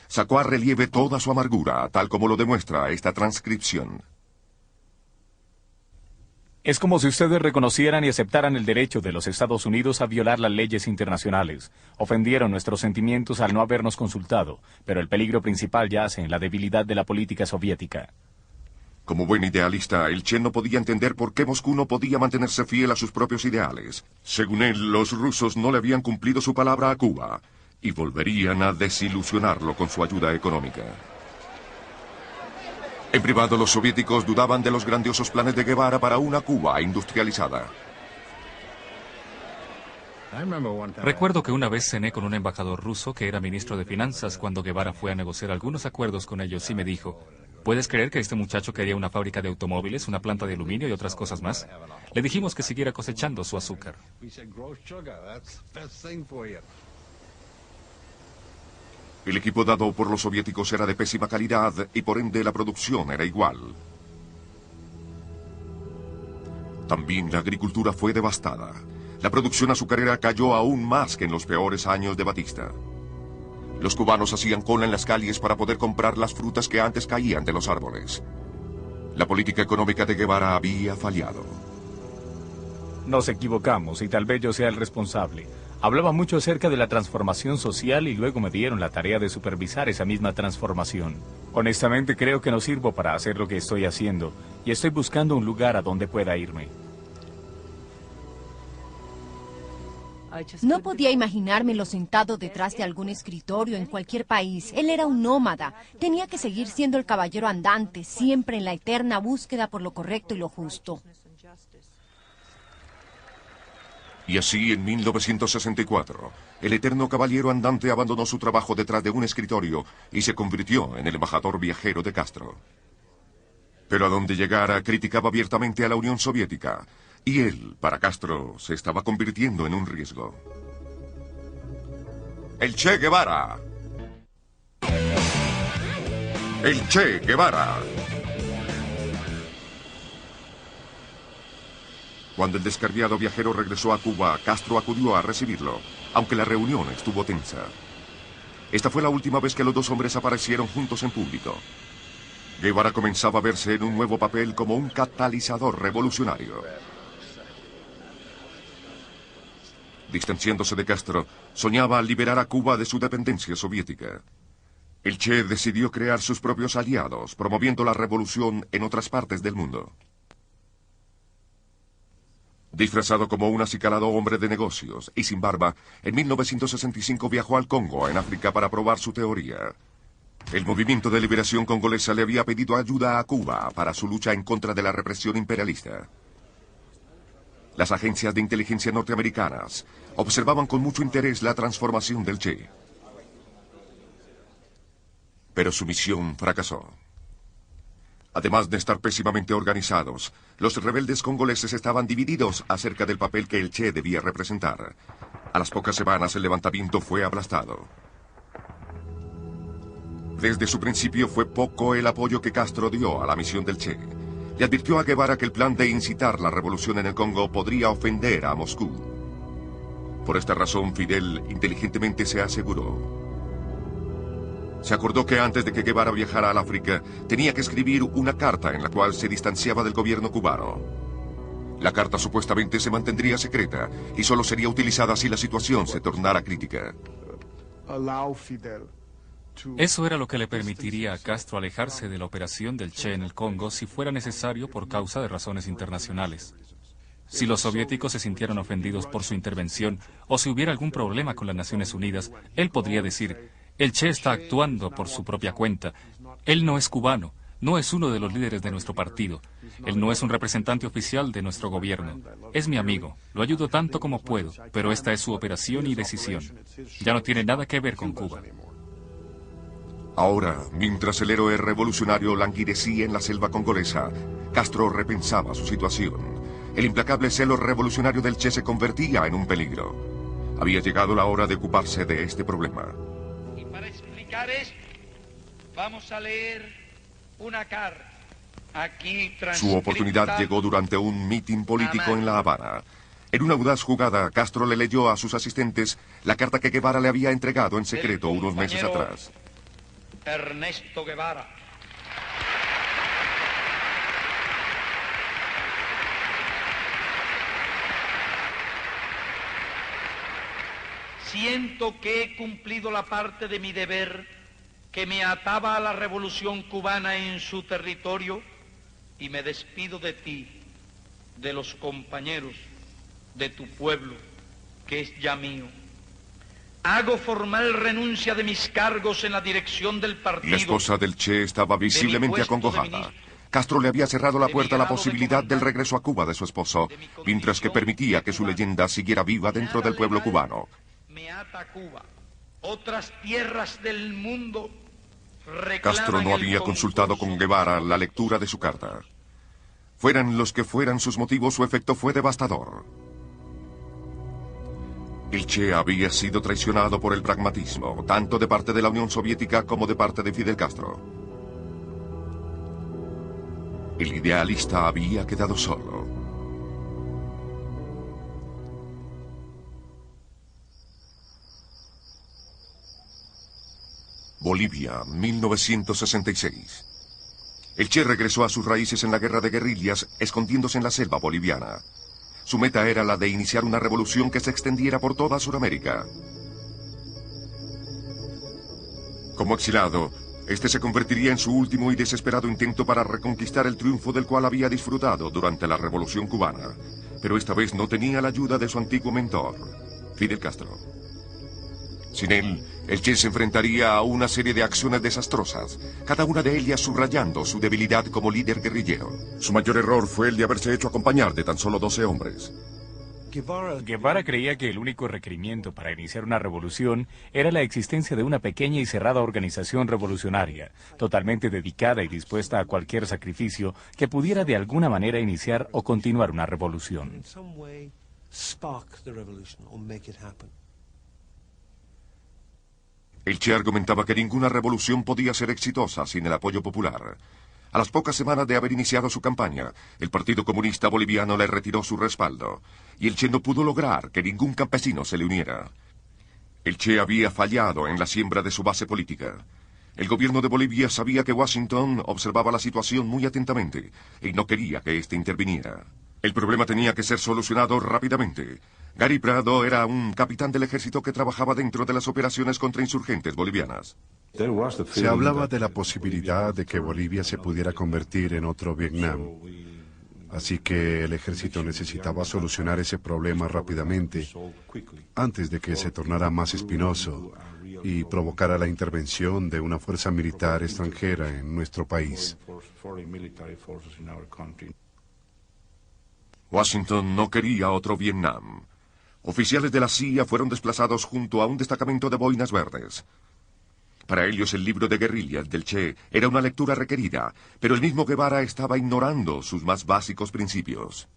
sacó a relieve toda su amargura, tal como lo demuestra esta transcripción. Es como si ustedes reconocieran y aceptaran el derecho de los Estados Unidos a violar las leyes internacionales. Ofendieron nuestros sentimientos al no habernos consultado, pero el peligro principal yace en la debilidad de la política soviética. Como buen idealista, el Che no podía entender por qué Moscú no podía mantenerse fiel a sus propios ideales. Según él, los rusos no le habían cumplido su palabra a Cuba y volverían a desilusionarlo con su ayuda económica. En privado, los soviéticos dudaban de los grandiosos planes de Guevara para una Cuba industrializada. Recuerdo que una vez cené con un embajador ruso que era ministro de Finanzas cuando Guevara fue a negociar algunos acuerdos con ellos y me dijo: ¿puedes creer que este muchacho quería una fábrica de automóviles, una planta de aluminio y otras cosas más? Le dijimos que siguiera cosechando su azúcar. El equipo dado por los soviéticos era de pésima calidad y por ende la producción era igual. También la agricultura fue devastada. La producción azucarera cayó aún más que en los peores años de Batista. Los cubanos hacían cola en las calles para poder comprar las frutas que antes caían de los árboles. La política económica de Guevara había fallado. Nos equivocamos y tal vez yo sea el responsable. Hablaba mucho acerca de la transformación social y luego me dieron la tarea de supervisar esa misma transformación. Honestamente creo que no sirvo para hacer lo que estoy haciendo y estoy buscando un lugar a donde pueda irme. No podía imaginármelo sentado detrás de algún escritorio en cualquier país. Él era un nómada. Tenía que seguir siendo el caballero andante, siempre en la eterna búsqueda por lo correcto y lo justo. Y así, en 1964, el eterno caballero andante abandonó su trabajo detrás de un escritorio y se convirtió en el embajador viajero de Castro. Pero a donde llegara, criticaba abiertamente a la Unión Soviética, y él, para Castro, se estaba convirtiendo en un riesgo. ¡El Che Guevara! ¡El Che Guevara! Cuando el descarriado viajero regresó a Cuba, Castro acudió a recibirlo, aunque la reunión estuvo tensa. Esta fue la última vez que los dos hombres aparecieron juntos en público. Guevara comenzaba a verse en un nuevo papel como un catalizador revolucionario. Distanciándose de Castro, soñaba liberar a Cuba de su dependencia soviética. El Che decidió crear sus propios aliados, promoviendo la revolución en otras partes del mundo. Disfrazado como un acicalado hombre de negocios y sin barba, en 1965 viajó al Congo, en África, para probar su teoría. El movimiento de liberación congolesa le había pedido ayuda a Cuba para su lucha en contra de la represión imperialista. Las agencias de inteligencia norteamericanas observaban con mucho interés la transformación del Che. Pero su misión fracasó. Además de estar pésimamente organizados, los rebeldes congoleses estaban divididos acerca del papel que el Che debía representar. A las pocas semanas el levantamiento fue aplastado. Desde su principio fue poco el apoyo que Castro dio a la misión del Che. Le advirtió a Guevara que el plan de incitar la revolución en el Congo podría ofender a Moscú. Por esta razón, Fidel inteligentemente se aseguró. Se acordó que antes de que Guevara viajara al África, tenía que escribir una carta en la cual se distanciaba del gobierno cubano. La carta supuestamente se mantendría secreta y solo sería utilizada si la situación se tornara crítica. Eso era lo que le permitiría a Castro alejarse de la operación del Che en el Congo si fuera necesario por causa de razones internacionales. Si los soviéticos se sintieran ofendidos por su intervención o si hubiera algún problema con las Naciones Unidas, él podría decir: el Che está actuando por su propia cuenta. Él no es cubano, no es uno de los líderes de nuestro partido. Él no es un representante oficial de nuestro gobierno. Es mi amigo, lo ayudo tanto como puedo, pero esta es su operación y decisión. Ya no tiene nada que ver con Cuba. Ahora, mientras el héroe revolucionario languidecía en la selva congolesa, Castro repensaba su situación. El implacable celo revolucionario del Che se convertía en un peligro. Había llegado la hora de ocuparse de este problema. Y para explicar esto, vamos a leer una carta. Aquí Su oportunidad llegó durante un mitin político en La Habana. En una audaz jugada, Castro le leyó a sus asistentes la carta que Guevara le había entregado en secreto unos meses atrás. Ernesto Guevara. Siento que he cumplido la parte de mi deber que me ataba a la revolución cubana en su territorio y me despido de ti, de los compañeros, de tu pueblo, que es ya mío. Hago formal renuncia de mis cargos en la dirección del partido. La esposa del Che estaba visiblemente acongojada. Castro le había cerrado la puerta a la posibilidad del regreso a Cuba de su esposo, mientras que permitía que su leyenda siguiera viva dentro del pueblo cubano. Me ata a Cuba. Otras tierras del mundo reclaman Castro no había consultado con Guevara la lectura de su carta. Fueran los que fueran sus motivos, su efecto fue devastador. El Che había sido traicionado por el pragmatismo, tanto de parte de la Unión Soviética como de parte de Fidel Castro. El idealista había quedado solo. Bolivia, 1966. El Che regresó a sus raíces en la guerra de guerrillas, escondiéndose en la selva boliviana. Su meta era la de iniciar una revolución que se extendiera por toda Sudamérica. Como exilado, este se convertiría en su último y desesperado intento para reconquistar el triunfo del cual había disfrutado durante la Revolución cubana. Pero esta vez no tenía la ayuda de su antiguo mentor, Fidel Castro. Sin él, el Che se enfrentaría a una serie de acciones desastrosas, cada una de ellas subrayando su debilidad como líder guerrillero. Su mayor error fue el de haberse hecho acompañar de tan solo 12 hombres. Guevara creía que el único requerimiento para iniciar una revolución era la existencia de una pequeña y cerrada organización revolucionaria, totalmente dedicada y dispuesta a cualquier sacrificio que pudiera de alguna manera iniciar o continuar una revolución. El Che argumentaba que ninguna revolución podía ser exitosa sin el apoyo popular. A las pocas semanas de haber iniciado su campaña, el Partido Comunista Boliviano le retiró su respaldo, y el Che no pudo lograr que ningún campesino se le uniera. El Che había fallado en la siembra de su base política. El gobierno de Bolivia sabía que Washington observaba la situación muy atentamente, y no quería que éste interviniera. El problema tenía que ser solucionado rápidamente. Gary Prado era un capitán del ejército que trabajaba dentro de las operaciones contra insurgentes bolivianas. Se hablaba de la posibilidad de que Bolivia se pudiera convertir en otro Vietnam. Así que el ejército necesitaba solucionar ese problema rápidamente, antes de que se tornara más espinoso y provocara la intervención de una fuerza militar extranjera en nuestro país. Washington no quería otro Vietnam. Oficiales de la CIA fueron desplazados junto a un destacamento de boinas verdes. Para ellos el libro de guerrillas del Che era una lectura requerida, pero el mismo Guevara estaba ignorando sus más básicos principios.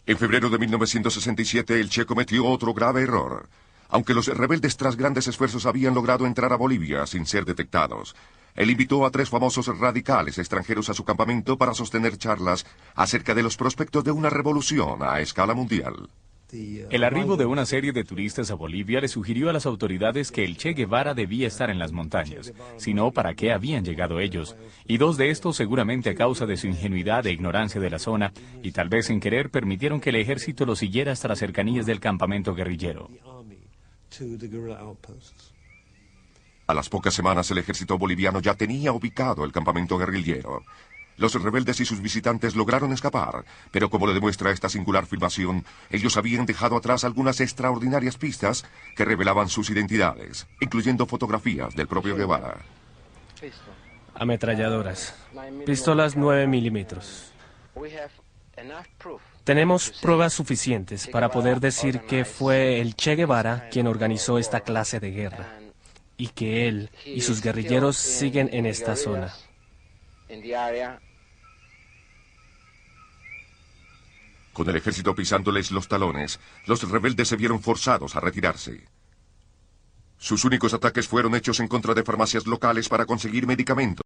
En febrero de 1967 el Che cometió otro grave error. Aunque los rebeldes tras grandes esfuerzos habían logrado entrar a Bolivia sin ser detectados, él invitó a 3 famosos radicales extranjeros a su campamento para sostener charlas acerca de los prospectos de una revolución a escala mundial. El arribo de una serie de turistas a Bolivia le sugirió a las autoridades que el Che Guevara debía estar en las montañas, si no, ¿para qué habían llegado ellos? Y 2 de estos, seguramente a causa de su ingenuidad e ignorancia de la zona, y tal vez sin querer, permitieron que el ejército los siguiera hasta las cercanías del campamento guerrillero. A las pocas semanas el ejército boliviano ya tenía ubicado el campamento guerrillero. Los rebeldes y sus visitantes lograron escapar, pero como le demuestra esta singular filmación, ellos habían dejado atrás algunas extraordinarias pistas que revelaban sus identidades, incluyendo fotografías del propio Guevara. Ametralladoras, pistolas 9 milímetros. Tenemos pruebas suficientes para poder decir que fue el Che Guevara quien organizó esta clase de guerra, y que él y sus guerrilleros siguen en esta zona. Con el ejército pisándoles los talones, los rebeldes se vieron forzados a retirarse. Sus únicos ataques fueron hechos en contra de farmacias locales para conseguir medicamentos.